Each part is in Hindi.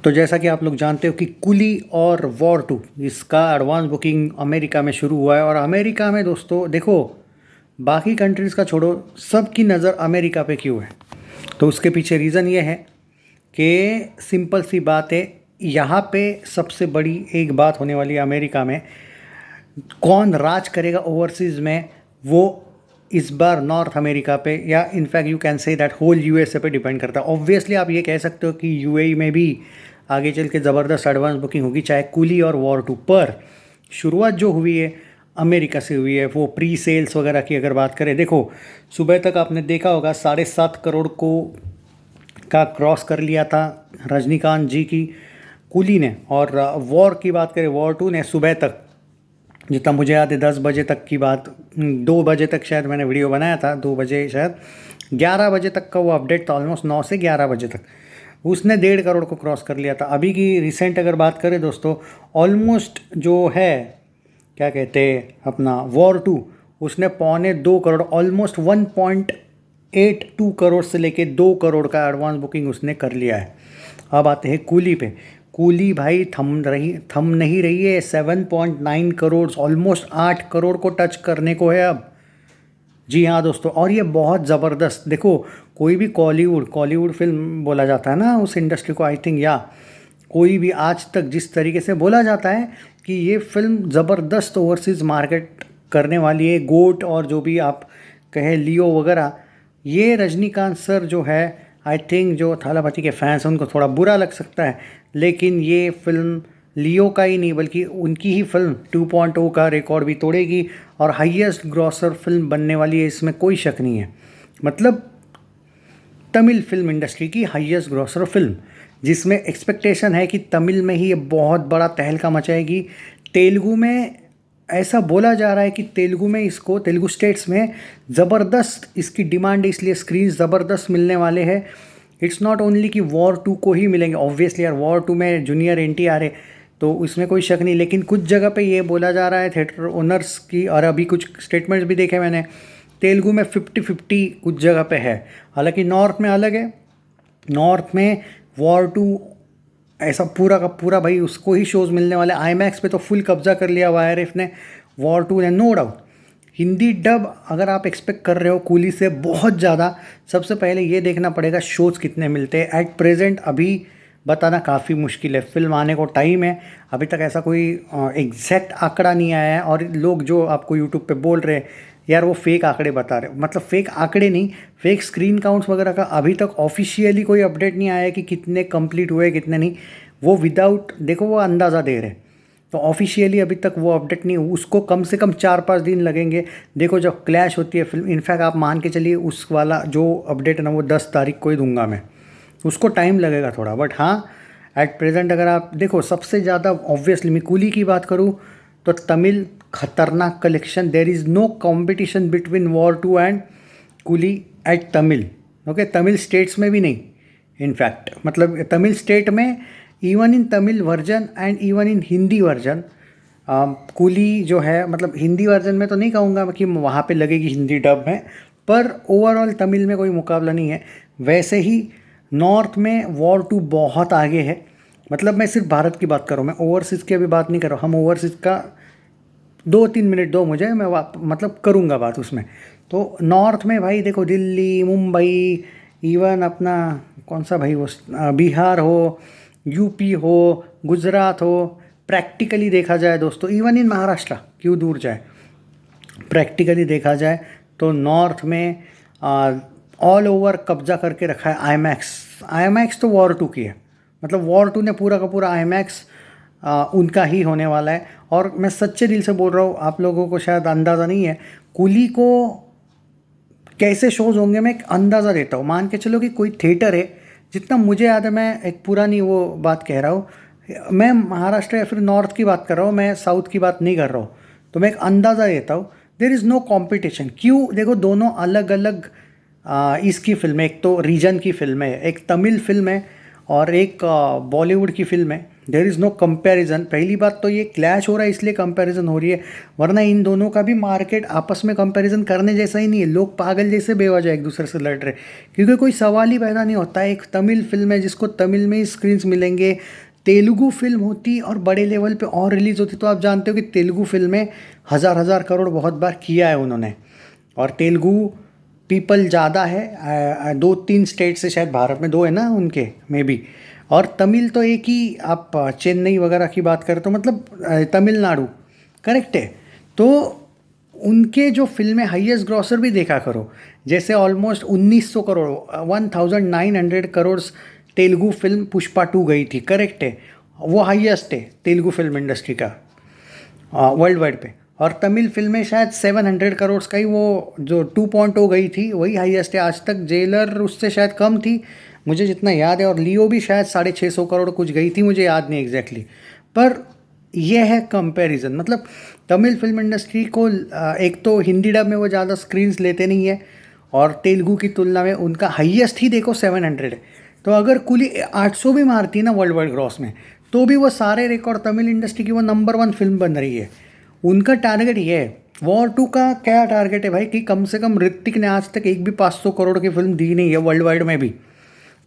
तो जैसा कि आप लोग जानते हो कि कुली और वॉर टू इसका एडवांस बुकिंग अमेरिका में शुरू हुआ है। और अमेरिका में दोस्तों देखो, बाकी कंट्रीज़ का छोड़ो, सबकी नज़र अमेरिका पे क्यों है? तो उसके पीछे रीज़न ये है कि सिंपल सी बात है, यहाँ पे सबसे बड़ी एक बात होने वाली है अमेरिका में, कौन राज करेगा ओवरसीज़ में, वो इस बार नॉर्थ अमेरिका पे या in fact you can say that whole USA पे डिपेंड करता है। ऑब्वियसली आप ये कह सकते हो कि यूएई में भी आगे चल के ज़बरदस्त एडवांस बुकिंग होगी, चाहे कुली और वॉर टू, पर शुरुआत जो हुई है अमेरिका से हुई है। वो प्री सेल्स वगैरह की अगर बात करें, देखो सुबह तक आपने देखा होगा 7.5 करोड़ को का क्रॉस कर लिया था रजनीकांत जी की कुली ने। और वॉर की बात करें, वॉर टू ने सुबह तक, जितना मुझे याद है 10 बजे तक की बात, 2 बजे तक शायद मैंने वीडियो बनाया था, 2 बजे शायद 11 बजे तक का वो अपडेट था, ऑलमोस्ट 9 से 11 बजे तक उसने 1.5 करोड़ को क्रॉस कर लिया था। अभी की रिसेंट अगर बात करें दोस्तों, ऑलमोस्ट जो है क्या कहते हैं अपना वॉर टू, उसने 1.25 करोड़, ऑलमोस्ट 1.82 करोड़ से लेके 2 करोड़ का एडवांस बुकिंग उसने कर लिया है। अब आते हैं कूली पे। कूली भाई थम नहीं रही है, 7.9 करोड़, ऑलमोस्ट 8 करोड़ को टच करने को है अब। जी हाँ दोस्तों, और ये बहुत ज़बरदस्त, देखो कोई भी कॉलीवुड फिल्म बोला जाता है ना उस इंडस्ट्री को, आई थिंक, या कोई भी आज तक जिस तरीके से बोला जाता है कि ये फिल्म ज़बरदस्त ओवरसीज़ मार्केट करने वाली है, गोट और जो भी आप कहे लियो वगैरह, ये रजनीकांत सर जो है, आई थिंक जो थालापति के फैंस हैं उनको थोड़ा बुरा लग सकता है, लेकिन ये फिल्म लियो का ही नहीं बल्कि उनकी ही फिल्म 2.0 का रिकॉर्ड भी तोड़ेगी और हाईएस्ट ग्रॉसर फिल्म बनने वाली है, इसमें कोई शक नहीं है। मतलब तमिल फिल्म इंडस्ट्री की हाईएस्ट ग्रॉसर फिल्म, जिसमें एक्सपेक्टेशन है कि तमिल में ही ये बहुत बड़ा तहलका मचाएगी। तेलुगु में ऐसा बोला जा रहा है कि तेलुगु में इसको, तेलुगु स्टेट्स में ज़बरदस्त इसकी डिमांड है, इसलिए स्क्रीन ज़बरदस्त मिलने वाले हैं। इट्स नॉट ओनली कि वॉर टू को ही मिलेंगे, ऑब्वियसली यार वॉर टू में जूनियर एनटीआर है तो उसमें कोई शक नहीं, लेकिन कुछ जगह पे ये बोला जा रहा है थिएटर ओनर्स की, और अभी कुछ स्टेटमेंट्स भी देखे मैंने, तेलुगु में 50-50 कुछ जगह पे है। हालांकि नॉर्थ में अलग है, नॉर्थ में वॉर टू ऐसा पूरा का पूरा भाई उसको ही शोज़ मिलने वाले। आईमैक्स पे तो फुल कब्जा कर लिया वाईआरएफ ने, वॉर टू ने नो डाउट। हिंदी डब अगर आप एक्सपेक्ट कर रहे हो कूली से बहुत ज़्यादा, सबसे पहले ये देखना पड़ेगा शोज़ कितने मिलते हैं। एट प्रेजेंट अभी बताना काफ़ी मुश्किल है, फिल्म आने को टाइम है, अभी तक ऐसा कोई एग्जैक्ट आंकड़ा नहीं आया है। और लोग जो आपको यूट्यूब पे बोल रहे हैं यार वो फेक आंकड़े बता रहे, मतलब फेक आंकड़े नहीं, फेक स्क्रीन काउंट्स वगैरह का अभी तक ऑफिशियली कोई अपडेट नहीं आया है कि कितने कंप्लीट हुए कितने नहीं, वो विदाउट, देखो वो अंदाज़ा दे रहे हैं, तो ऑफिशियली अभी तक वो अपडेट नहीं, उसको कम से कम 4-5 दिन लगेंगे। देखो जब क्लैश होती है फिल्म, इनफैक्ट आप मान के चलिए उस वाला जो अपडेट है ना वो 10 तारीख को ही दूंगा मैं, उसको टाइम लगेगा थोड़ा, बट हाँ एट प्रेजेंट अगर आप देखो, सबसे ज़्यादा ऑब्वियसली मैं कूली की बात करूँ तो तमिल खतरनाक collection, there is no competition between War two and Coolie at Tamil, okay, Tamil states में भी नहीं, इनफैक्ट मतलब तमिल स्टेट में even in Tamil version and even in Hindi version Coolie जो है, मतलब हिंदी वर्जन में तो नहीं कहूँगा कि वहाँ पे लगेगी हिंदी डब में, पर ओवरऑल तमिल में कोई मुकाबला नहीं है। वैसे ही नॉर्थ में वॉर टू बहुत आगे है, मतलब मैं सिर्फ भारत की बात कर रहा हूँ, मैं ओवरसीज़ की अभी बात नहीं कर रहा हूँ। हम ओवरसीज़ का 2-3 मिनट दो मुझे, मैं मतलब करूँगा बात उसमें। तो नॉर्थ में भाई देखो दिल्ली, मुंबई, इवन अपना कौन सा भाई वो बिहार हो, यूपी हो, गुजरात हो, प्रैक्टिकली देखा जाए दोस्तों, इवन इन महाराष्ट्र क्यों दूर जाए, प्रैक्टिकली देखा जाए तो नॉर्थ में ऑल ओवर कब्जा करके रखा है आईमैक्स तो वॉर टू की है, मतलब वॉर टू ने पूरा का पूरा आईमैक्स उनका ही होने वाला है। और मैं सच्चे दिल से बोल रहा हूँ, आप लोगों को शायद अंदाज़ा नहीं है कूली को कैसे शोज़ होंगे, मैं एक अंदाज़ा देता हूँ। मान के चलो कि कोई थिएटर है, जितना मुझे याद है, मैं एक पुरानी वो बात कह रहा हूँ, मैं महाराष्ट्र या फिर नॉर्थ की बात कर रहा हूँ, मैं साउथ की बात नहीं कर रहा हूँ, तो मैं एक अंदाज़ा देता हूँ, देयर इज़ नो कॉम्पिटिशन। क्यों? देखो दोनों अलग अलग इसकी फिल्म है, एक तो रीजन की फिल्म है, एक तमिल फिल्म है और एक बॉलीवुड की फिल्म है, देयर इज़ नो कंपैरिजन। पहली बात तो ये क्लैश हो रहा है इसलिए कंपैरिजन हो रही है, वरना इन दोनों का भी मार्केट आपस में कंपैरिजन करने जैसा ही नहीं है। लोग पागल जैसे बेवजह एक दूसरे से लड़ रहे, क्योंकि कोई सवाल ही पैदा नहीं होता। एक तमिल फिल्म है जिसको तमिल में ही स्क्रीन्स मिलेंगे, तेलुगु फिल्म होती और बड़े लेवल पे और रिलीज़ होती तो आप जानते हो कि तेलुगु फिल्में हज़ार हज़ार करोड़ बहुत बार किया है उन्होंने। और तेलुगु पीपल ज़्यादा है, 2-3 स्टेट से, शायद भारत में 2 है ना उनके में भी। और तमिल तो एक ही, आप चेन्नई वगैरह की बात करें तो मतलब तमिलनाडु, करेक्ट है। तो उनके जो फिल्में हाईएस्ट ग्रॉसर भी देखा करो, जैसे ऑलमोस्ट 1900 करोड़, 1900 करोड़ तेलुगु फिल्म पुष्पा 2 गई थी, करेक्ट है। वो हाईएस्ट है तेलुगु फिल्म इंडस्ट्री का वर्ल्ड वाइड पे। और तमिल फिल्में शायद 700 करोड़ का ही वो जो 2.0 गई थी वही हाईएस्ट है आज तक। जेलर उससे शायद कम थी मुझे जितना याद है, और लियो भी शायद 650 करोड़ कुछ गई थी, मुझे याद नहीं एग्जैक्टली। पर यह है कंपैरिजन। मतलब तमिल फिल्म इंडस्ट्री को एक तो हिंदी डब में वो ज़्यादा स्क्रीन्स लेते नहीं है, और तेलुगु की तुलना में उनका हाईएस्ट ही देखो 700 है। तो अगर कुली 800 भी मारती है ना वर्ल्ड वाइड ग्रॉस में, तो भी वो सारे रिकॉर्ड तमिल इंडस्ट्री की वो नंबर 1 फिल्म बन रही है। उनका टारगेट ये है। वॉर 2 का क्या टारगेट है भाई, कि कम से कम ऋतिक ने आज तक एक भी 500 करोड़ की फिल्म दी नहीं है वर्ल्ड वाइड में भी।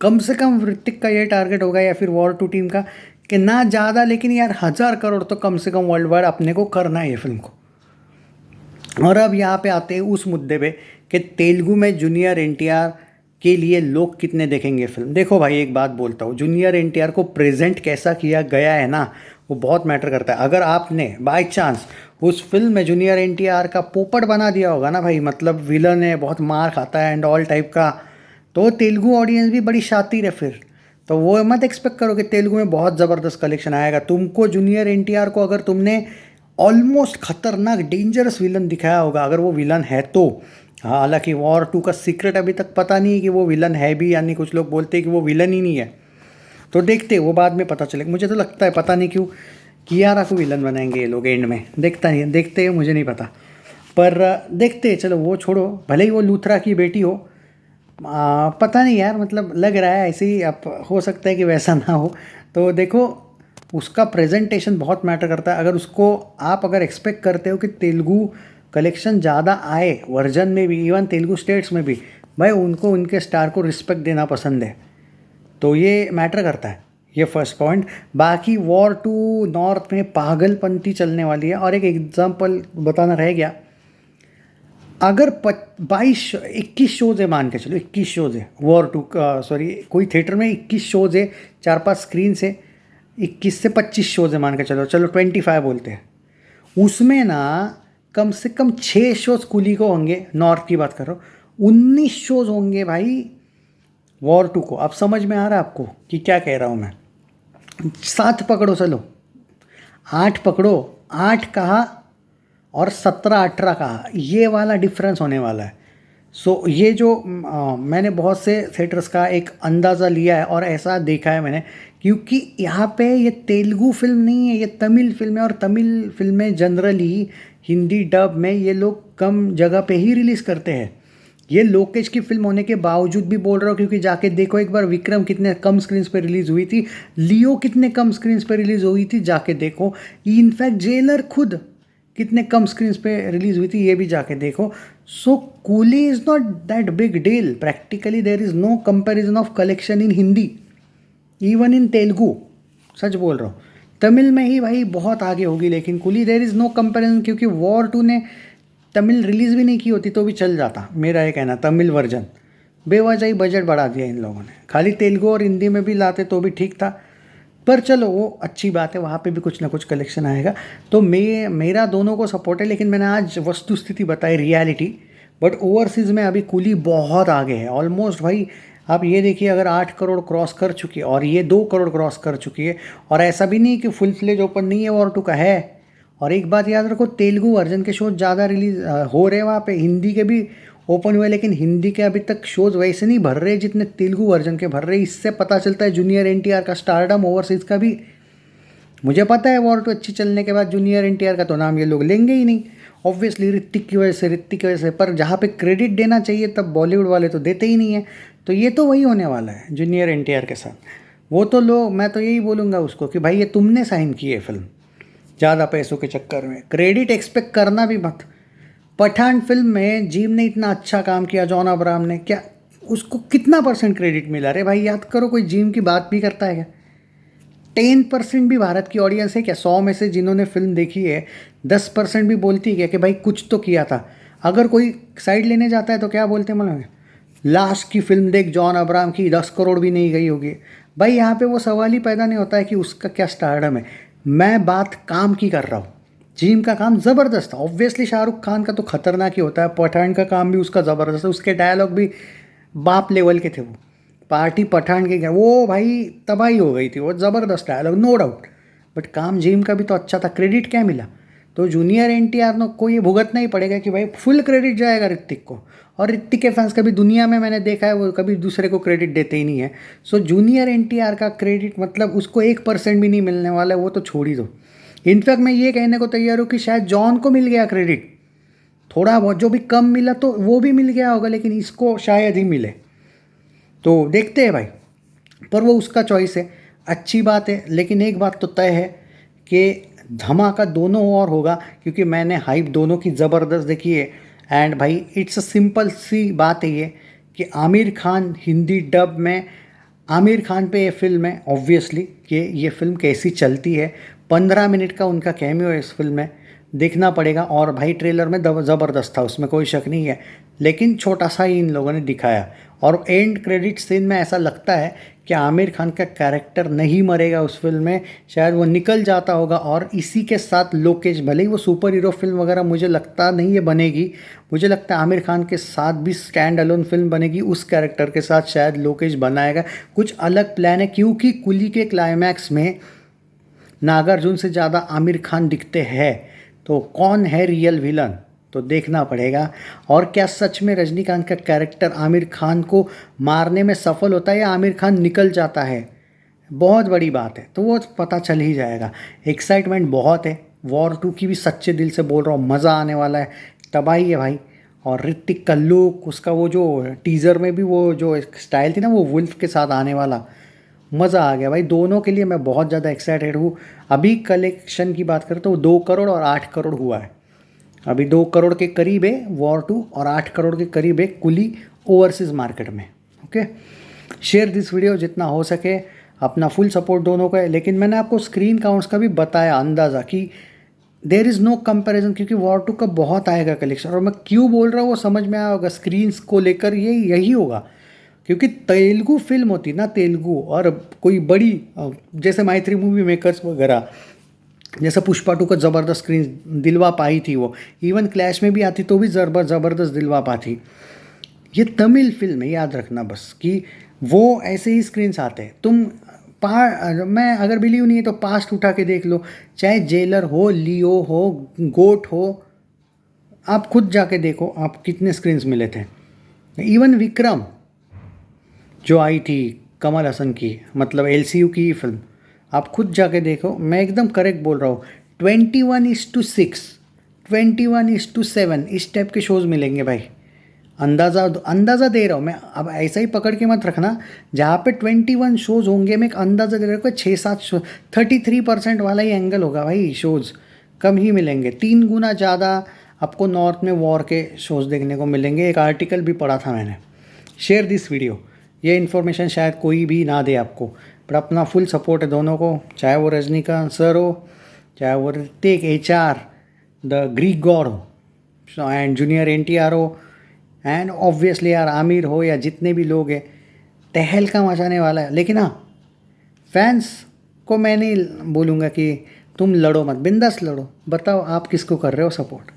कम से कम ऋतिक का ये टारगेट होगा, या फिर वॉर 2 टीम का, कि ना ज़्यादा लेकिन यार 1000 करोड़ तो कम से कम वर्ल्ड वाइड अपने को करना है ये फिल्म को। और अब यहाँ पे आते हैं उस मुद्दे पे कि तेलुगु में जूनियर एनटीआर के लिए लोग कितने देखेंगे फिल्म। देखो भाई एक बात बोलता हूँ, जूनियर एनटीआर को प्रेजेंट कैसा किया गया है ना, वो बहुत मैटर करता है। अगर आपने बाय चांस उस फिल्म में जूनियर एनटीआर का पोपट बना दिया होगा ना भाई, मतलब विलन है, बहुत मार खाता है एंड ऑल टाइप का, तो तेलुगु ऑडियंस भी बड़ी शातिर है फिर। तो वो मत एक्सपेक्ट करो कि तेलुगु में बहुत ज़बरदस्त कलेक्शन आएगा। तुमको जूनियर एनटीआर को अगर तुमने ऑलमोस्ट खतरनाक डेंजरस विलन दिखाया होगा, अगर वो विलन है तो, हालांकि वॉर 2 का सीक्रेट अभी तक पता नहीं है कि वो विलन है भी या नहीं। कुछ लोग बोलते हैं कि वो विलन ही नहीं है, तो देखते वो बाद में पता चलेगा। मुझे तो लगता है, पता नहीं क्यों, कियारा को विलन बनाएंगे ये लोग एंड में, देखता नहीं, देखते हैं, मुझे नहीं पता, पर देखते। चलो वो छोड़ो, भले ही वो लूथरा की बेटी हो, पता नहीं यार, मतलब लग रहा है ऐसे ही। अब हो सकता है कि वैसा ना हो। तो देखो उसका प्रेजेंटेशन बहुत मैटर करता है। अगर उसको आप अगर एक्सपेक्ट करते हो कि तेलुगु कलेक्शन ज़्यादा आए वर्जन में भी, इवन तेलुगु स्टेट्स में भी, भाई उनको उनके स्टार को रिस्पेक्ट देना पसंद है, तो ये मैटर करता है। ये फर्स्ट पॉइंट। बाकी वॉर 2 नॉर्थ में पागलपंती चलने वाली है। और एक एग्जांपल बताना रह गया, अगर 21 शोज़ है, मान के चलो 21 शोज़ है वॉर 2 का, सॉरी कोई थिएटर में 21 शोज़ है, 4-5 स्क्रीन से 21 से 25 शोज़ है मान के चलो, 25 बोलते हैं। उसमें ना कम से कम 6 शोज़ कुली को होंगे, नॉर्थ की बात कर रहा हूँ, 19 शोज़ होंगे भाई वॉर 2 को। अब समझ में आ रहा है आपको कि क्या कह रहा हूँ मैं। 7 पकड़ो, चलो 8 पकड़ो, 8 कहा और 17-18 कहा, ये वाला डिफरेंस होने वाला है। सो ये जो मैंने बहुत से थिएटर्स का एक अंदाज़ा लिया है और ऐसा देखा है मैंने, क्योंकि यहाँ पे ये तेलुगु फिल्म नहीं है, ये तमिल फिल्म है। और तमिल फिल्में जनरली हिंदी डब में ये लोग कम जगह पे ही रिलीज़ करते हैं। ये लोकेश की फिल्म होने के बावजूद भी बोल रहा हूँ, क्योंकि जाके देखो एक बार, विक्रम कितने कम स्क्रीन्स पे रिलीज़ हुई थी, लियो कितने कम स्क्रीन्स पे रिलीज़ हुई थी, जाके देखो। इनफैक्ट जेलर खुद कितने कम स्क्रीन्स पे रिलीज़ हुई थी, ये भी जाके देखो। So Coolie is not that big deal. Practically there is no comparison of collection in Hindi, even in Telugu. सच बोल रहा हूँ, तमिल में ही भाई बहुत आगे होगी, लेकिन Coolie there is no comparison. क्योंकि वॉर 2 ने तमिल रिलीज़ भी नहीं की होती तो भी चल जाता, मेरा ये कहना। तमिल वर्जन बेवजह ही बजट बढ़ा दिया इन लोगों ने, खाली तेलुगु और हिंदी में भी लाते तो भी ठीक था। पर चलो वो अच्छी बात है, वहाँ पे भी कुछ ना कुछ कलेक्शन आएगा। तो मेरा दोनों को सपोर्ट है, लेकिन मैंने आज वस्तुस्थिति बताई, रियलिटी। बट ओवरसीज़ में अभी कूली बहुत आगे है ऑलमोस्ट भाई। आप ये देखिए, अगर 8 करोड़ क्रॉस कर चुकी है और ये 2 करोड़ क्रॉस कर चुकी है, और ऐसा भी नहीं कि फुल फ्लेज ओपन नहीं है, वॉर 2 का है। और एक बात याद रखो, तेलुगु वर्जन के शोज ज़्यादा रिलीज हो रहे हैं वहाँ पे, हिंदी के भी ओपन हुए, लेकिन हिंदी के अभी तक शोज वैसे नहीं भर रहे जितने तेलुगु वर्जन के भर रहे। इससे पता चलता है जूनियर एनटीआर का स्टारडम ओवरसीज़ का भी। मुझे पता है वॉर 2 अच्छी चलने के बाद जूनियर एनटीआर का तो नाम ये लोग लेंगे ही नहीं, ऑब्वियसली ऋतिक की वजह से, ऋतिक की वजह से। पर जहाँ पे क्रेडिट देना चाहिए तब बॉलीवुड वाले तो देते ही नहीं है। तो ये तो वही होने वाला है जूनियर एनटीआर के साथ। वो तो लोग, मैं तो यही बोलूँगा उसको कि भाई ये तुमने साइन की है फिल्म ज़्यादा पैसों के चक्कर में, क्रेडिट एक्सपेक्ट करना भी मत। पठान फिल्म में जिम ने इतना अच्छा काम किया, जॉन अब्राहम ने, क्या उसको कितना परसेंट क्रेडिट मिला? रे भाई याद करो, कोई जिम की बात भी करता है क्या? 10% भी भारत की ऑडियंस है क्या? 100 में से जिन्होंने फिल्म देखी है 10% भी बोलती है क्या कि भाई कुछ तो किया था? अगर कोई साइड लेने जाता है तो क्या बोलते हैं मालूम है? लास्ट की फिल्म देख जॉन अब्राहम की 10 करोड़ भी नहीं गई होगी। भाई यहाँ पे वो सवाल ही पैदा नहीं होता है कि उसका क्या स्टारडम है। मैं बात काम की कर रहा हूँ। जिम का काम ज़बरदस्त था, ऑब्वियसली शाहरुख खान का तो खतरनाक ही होता है, पठान का काम भी उसका ज़बरदस्त है, उसके डायलॉग भी बाप लेवल के थे। वो पार्टी पठान के गए, वो भाई तबाही हो गई थी, वो ज़बरदस्त डायलॉग, नो डाउट। बट काम जिम का भी तो अच्छा था, क्रेडिट क्या मिला? तो जूनियर एनटीआर को ये भुगतना ही पड़ेगा कि भाई फुल क्रेडिट जाएगा ऋतिक को। और ऋतिक के फैंस कभी दुनिया में मैंने देखा है वो कभी दूसरे को क्रेडिट देते ही नहीं है। सो जूनियर एनटीआर का क्रेडिट मतलब उसको 1% भी नहीं मिलने वाला है, वो तो छोड़ ही दो। इनफैक्ट मैं ये कहने को तैयार हूँ कि शायद जॉन को मिल गया क्रेडिट, थोड़ा बहुत जो भी कम मिला तो वो भी मिल गया होगा, लेकिन इसको शायद ही मिले। तो देखते हैं भाई, पर वो उसका चॉइस है, अच्छी बात है। लेकिन एक बात तो तय है कि धमाका दोनों और होगा, क्योंकि मैंने हाइप दोनों की ज़बरदस्त देखी है। एंड भाई इट्स अ सिंपल सी बात है ये कि आमिर खान हिंदी डब में, आमिर खान पे ये फिल्म है ऑब्वियसली कि ये फिल्म कैसी चलती है। 15 मिनट का उनका कैमियो है इस फिल्म में, देखना पड़ेगा। और भाई ट्रेलर में ज़बरदस्त था, उसमें कोई शक नहीं है, लेकिन छोटा सा ही इन लोगों ने दिखाया। और एंड क्रेडिट सीन में ऐसा लगता है कि आमिर खान का कैरेक्टर नहीं मरेगा उस फिल्म में, शायद वो निकल जाता होगा। और इसी के साथ लोकेश, भले ही वो सुपर हीरो फिल्म वगैरह मुझे लगता नहीं है बनेगी, मुझे लगता है आमिर खान के साथ भी स्टैंड अलोन फिल्म बनेगी, उस कैरेक्टर के साथ शायद लोकेश बनाएगा। कुछ अलग प्लान है, क्योंकि कुली के क्लाइमैक्स में नागार्जुन से ज़्यादा आमिर खान दिखते हैं। तो कौन है रियल विलन, तो देखना पड़ेगा। और क्या सच में रजनीकांत का कैरेक्टर आमिर खान को मारने में सफल होता है या आमिर खान निकल जाता है, बहुत बड़ी बात है, तो वो पता चल ही जाएगा। एक्साइटमेंट बहुत है, वॉर 2 की भी सच्चे दिल से बोल रहा हूँ, मज़ा आने वाला है, तबाही है भाई। और ऋतिक का लुक, उसका वो जो टीज़र में भी वो जो स्टाइल थी ना, वो वुल्फ के साथ आने वाला, मज़ा आ गया भाई। दोनों के लिए मैं बहुत ज़्यादा एक्साइटेड हूँ। अभी कलेक्शन की बात करें तो 2 करोड़ और 8 करोड़ हुआ है, अभी 2 करोड़ के करीब है वॉर 2 और 8 करोड़ के करीब है कुली ओवरसीज़ मार्केट में। ओके, शेयर दिस वीडियो जितना हो सके, अपना फुल सपोर्ट दोनों का है। लेकिन मैंने आपको स्क्रीन काउंट्स का भी बताया अंदाज़ा कि देर इज़ नो कंपैरिजन, क्योंकि वॉर 2 का बहुत आएगा कलेक्शन। और मैं क्यों बोल रहा हूँ वो समझ में आया होगा, स्क्रीन्स को लेकर यही होगा, क्योंकि तेलुगु फिल्म होती ना, तेलुगु और कोई बड़ी जैसे मैत्री मूवी मेकर्स वगैरह, जैसा पुष्पा 2 का ज़बरदस्त स्क्रीन दिलवा पाई थी, वो इवन क्लैश में भी आती तो भी ज़बरदस्त दिलवा पाती। ये तमिल फिल्म है, याद रखना बस कि वो ऐसे ही स्क्रीन्स आते हैं। तुम मैं अगर बिलीव नहीं है तो पास्ट उठा के देख लो, चाहे जेलर हो, लियो हो, गोट हो, आप खुद जाके देखो आप कितने स्क्रीन्स मिले थे। इवन विक्रम जो आई थी कमल हसन की, मतलब एलसीयू की फिल्म, आप खुद जाके देखो, मैं एकदम करेक्ट बोल रहा हूँ। 21:6, 21:7 इस टाइप के शोज़ मिलेंगे भाई, अंदाज़ा दे रहा हूँ मैं। अब ऐसा ही पकड़ के मत रखना, जहाँ पे 21 शोज़ होंगे मैं एक अंदाज़ा दे रहा हूँ, 6-7 शो 33% वाला ही एंगल होगा भाई। शोज़ कम ही मिलेंगे, 3 गुना ज़्यादा आपको नॉर्थ में वॉर के शोज़ देखने को मिलेंगे। एक आर्टिकल भी पढ़ा था मैंने। शेयर दिस वीडियो, ये इन्फॉर्मेशन शायद कोई भी ना दे आपको, पर अपना फुल सपोर्ट है दोनों को, चाहे वो रजनीकांत सर हो, चाहे वो Hrithik HR the Greek God हो, एंड जूनियर NTR हो, एंड ऑब्वियसली यार आमिर हो, या जितने भी लोग हैं, तहलका मचाने वाला है। लेकिन हाँ, फैंस को मैं नहीं बोलूँगा कि तुम लड़ो मत, बिंदास लड़ो, बताओ आप किसको कर रहे हो सपोर्ट।